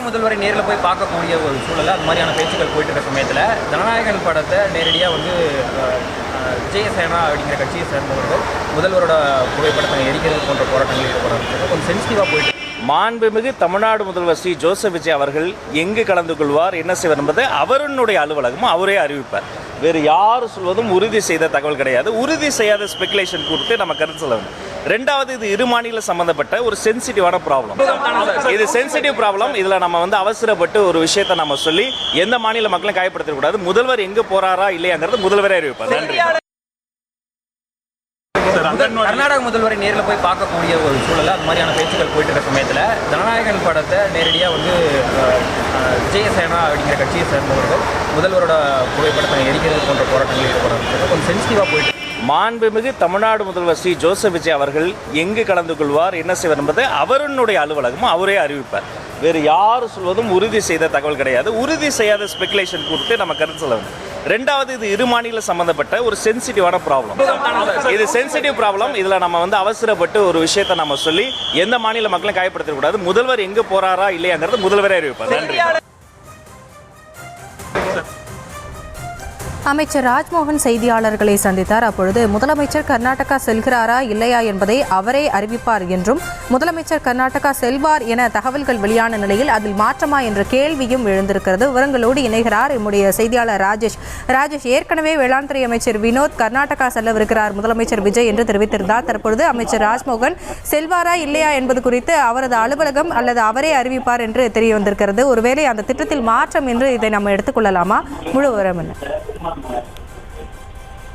முதல்வரை நேரில் போய் பார்க்கக்கூடிய ஒரு சூழல், அது மாதிரியான பேச்சுக்கள் போயிட்டு இருக்க சமயத்தில் ஜனநாயகன் படத்தை நேரடியாக வந்து விஜயசேனா அப்படிங்கிற கட்சியை சேர்ந்தவர்கள் முதல்வரோட புகைப்படத்தை எரிக்கிறது போன்ற போராட்டங்கள் ஈடுபடுறது கொஞ்சம் சென்சிட்டிவாக போயிட்டு. மாண்புமிகு தமிழ்நாடு முதல்வர் ஸ்ரீ ஜோசப் விஜய் அவர்கள் எங்கு கலந்து கொள்வார், என்ன செய்வார் என்பதை அவருடைய அலுவலகமும் அவரே அறிவிப்பார். வேறு யார் சொல்வதும் உறுதி செய்த தகவல் கிடையாது. உறுதி செய்யாத ஸ்பெகுலேஷன் கொடுத்து நம்ம கருத்து சொல்ல வேண்டும். ரெண்டாவது, இது இரு மாநில சம்பந்தப்பட்ட ஒரு சென்சிட்டிவான ப்ராப்ளம். இது சென்சிட்டிவ் ப்ராப்ளம். இதில் நம்ம வந்து அவசரப்பட்டு ஒரு விஷயத்தை நம்ம சொல்லி எந்த மாநில மக்களும் காயப்படுத்தக்கூடாது. முதல்வர் எங்கே போறாரா இல்லையாங்கிறது முதல்வரே அறிவிப்பார். நன்றி. கர்நாடக முதல்வரை நேரில் போய் பார்க்கக்கூடிய ஒரு சூழல், அது மாதிரியான பேச்சுக்கள் போயிட்டு இருக்க சமயத்தில் ஜனநாயகன் படத்தை நேரடியாக வந்து விஜயசேனா அப்படிங்கிற கட்சியை சேர்ந்தவர்கள் முதல்வரோட புகைப்படத்தை எரிக்கிறது போன்ற போராட்டங்கள் ஈடுபடுறது கொஞ்சம் சென்சிட்டிவாக போயிட்டு. மாண்புமிகு தமிழ்நாடு முதல்வர் ஸ்ரீ ஜோசப் விஜய் அவர்கள் எங்கு கலந்து கொள்வார், என்ன செய்வார் என்பதை அவருடைய அலுவலகமும் அவரே அறிவிப்பார். வேறு யார் சொல்வதும் உறுதி செய்த தகவல் கிடையாது. உறுதி செய்யாத ஸ்பெகுலேஷன் கொடுத்து நம்ம கருத்து சொல்ல வேண்டும். ரெண்டாவது, இது இரு மாநில சம்பந்தப்பட்ட ஒரு சென்சிட்டிவான ப்ராப்ளம். இது சென்சிட்டிவ் ப்ராப்ளம். இதில் நம்ம வந்து அவசரப்பட்டு ஒரு விஷயத்தை நம்ம சொல்லி எந்த மாநில மக்களும் காயப்படுத்தக்கூடாது. முதல்வர் எங்கே போறாரா இல்லையாங்கிறது முதல்வரே அறிவிப்பார். நன்றி. அமைச்சர் ராஜ்மோகன் செய்தியாளர்களை சந்தித்தார். அப்பொழுது முதலமைச்சர் கர்நாடகா செல்கிறாரா இல்லையா என்பதை அவரே அறிவிப்பார் என்றும், முதலமைச்சர் கர்நாடகா செல்வார் என தகவல்கள் வெளியான நிலையில் அதில் மாற்றமா என்ற கேள்வியும் எழுந்திருக்கிறது. விவரங்களோடு இணைகிறார் நம்முடைய செய்தியாளர் ராஜேஷ். ஏற்கனவே வேளாண் துறை அமைச்சர் வினோத் கர்நாடகா செல்லவிருக்கிறார் முதலமைச்சர் விஜய் என்று தெரிவித்திருந்தார். தற்பொழுது அமைச்சர் ராஜ்மோகன் செல்வாரா இல்லையா என்பது குறித்து அவரது அலுவலகம் அல்லது அவரே அறிவிப்பார் என்று தெரிய வந்திருக்கிறது. ஒருவேளை அந்த திட்டத்தில் மாற்றம் என்று இதை நம்ம எடுத்துக்கொள்ளலாமா? முழு விவரம் என்ன?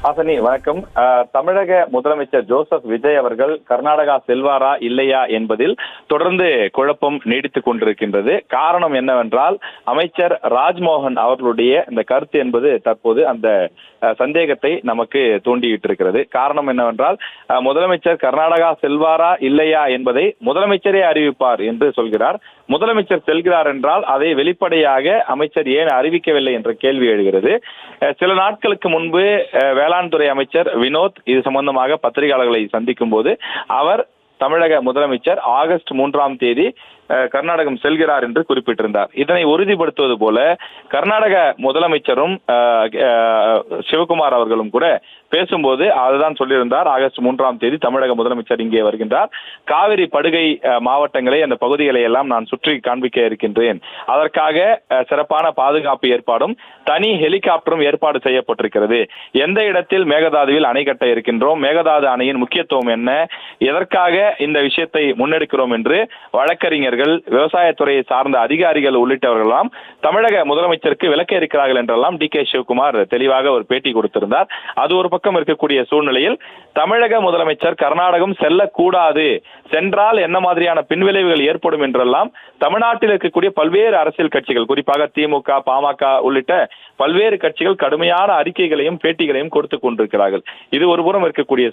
ஹாசனி, வணக்கம். தமிழக முதலமைச்சர் ஜோசப் விஜய் அவர்கள் கர்நாடகா செல்வாரா இல்லையா என்பதில் தொடர்ந்து குழப்பம் நீடித்துக் கொண்டிருக்கின்றது. காரணம் என்னவென்றால், அமைச்சர் ராஜ்மோகன் அவர்களுடைய இந்த கருத்து என்பது தற்போது அந்த சந்தேகத்தை நமக்கு தூண்டிவிட்டு இருக்கிறது. காரணம் என்னவென்றால், முதலமைச்சர் கர்நாடகா செல்வாரா இல்லையா என்பதை முதலமைச்சரே அறிவிப்பார் என்று சொல்கிறார். முதலமைச்சர் செல்கிறார் என்றால் அதை வெளிப்படையாக அமைச்சர் ஏன் அறிவிக்கவில்லை என்ற கேள்வி எழுகிறது. சில நாட்களுக்கு முன்பு வேளாண் துறை அமைச்சர் வினோத் இது சம்பந்தமாக பத்திரிகையாளர்களை சந்திக்கும் போது அவர் தமிழக முதலமைச்சர் ஆகஸ்ட் 3ஆம் தேதி கர்நாடகம் செல்கிறார் என்று குறிப்பிட்டிருந்தார். இதனை உறுதிப்படுத்துவது போல கர்நாடக முதலமைச்சரும் சிவகுமார் அவர்களும் கூட பேசும்போது அதுதான் சொல்லியிருந்தார். ஆகஸ்ட் 3ஆம் தேதி தமிழக முதலமைச்சர் இங்கே வருகின்றார். காவிரி படுகை மாவட்டங்களை, அந்த பகுதிகளை எல்லாம் நான் சுற்றி காண்பிக்க இருக்கின்றேன். அதற்காக சிறப்பான பாதுகாப்பு ஏற்பாடும் தனி ஹெலிகாப்டரும் ஏற்பாடு செய்யப்பட்டிருக்கிறது. எந்த இடத்தில் மேகதாதுவில் அணை கட்ட இருக்கின்றோம், மேகதாது அணையின் முக்கியத்துவம் என்ன, எதற்காக இந்த விஷயத்தை முன்னெடுக்கிறோம் என்று வழக்கறிஞர்கள், விவசாயத்துறையை சார்ந்த அதிகாரிகள் உள்ளிட்டவர்களெல்லாம் தமிழக முதலமைச்சருக்கு விளக்க இருக்கிறார்கள் என்றெல்லாம் டி.கே. சிவகுமார் தெளிவாக ஒரு பேட்டி கொடுத்திருந்தார். அது ஒரு பக்கம் இருக்கக்கூடிய சூழ்நிலையில் தமிழக முதலமைச்சர் கர்நாடகம் செல்லக்கூடாது, சென்றால் என்ன மாதிரியான பின்விளைவுகள் ஏற்படும் என்றெல்லாம் தமிழ்நாட்டில் இருக்கக்கூடிய பல்வேறு அரசியல் கட்சிகள், குறிப்பாக திமுக, பாமக உள்ளிட்ட பல்வேறு கட்சிகள் கடுமையான அறிக்கைகளையும் பேட்டிகளையும் கொடுத்து கொண்டிருக்கிறார்கள். இது ஒருபுறம் இருக்கக்கூடிய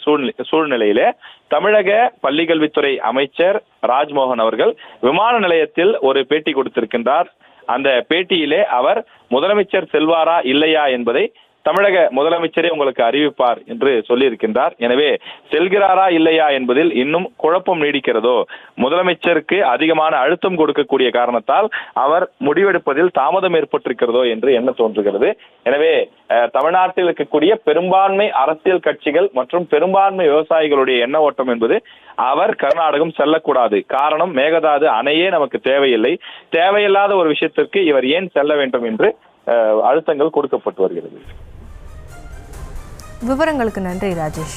சூழ்நிலையிலே தமிழக பள்ளிக்கல்வித்துறை அமைச்சர் ராஜ்மோகன் அவர்கள் விமான நிலையத்தில் ஒரு பேட்டி கொடுத்திருக்கின்றார். அந்த பேட்டியிலே அவர் முதலமைச்சர் செல்வாரா இல்லையா என்பதை தமிழக முதலமைச்சரே உங்களுக்கு அறிவிப்பார் என்று சொல்லியிருக்கின்றார். எனவே செல்கிறாரா இல்லையா என்பதில் இன்னும் குழப்பம் நீடிக்கிறதோ, முதலமைச்சருக்கு அதிகமான அழுத்தம் கொடுக்கக்கூடிய காரணத்தால் அவர் முடிவெடுப்பதில் தாமதம் ஏற்பட்டிருக்கிறதோ என்று எண்ண தோன்றுகிறது. எனவே தமிழ்நாட்டில் இருக்கக்கூடிய பெரும்பான்மை அரசியல் கட்சிகள் மற்றும் பெரும்பான்மை விவசாயிகளுடைய எண்ண ஓட்டம் என்பது அவர் கர்நாடகம் செல்லக்கூடாது. காரணம், மேகதாது அணையே நமக்கு தேவையில்லை, தேவையில்லாத ஒரு விஷயத்திற்கு இவர் ஏன் செல்ல வேண்டும் என்று அழுத்தங்கள் கொடுக்கப்பட்டு வருகிறது. விவரங்களுக்கு நன்றி ராஜேஷ்.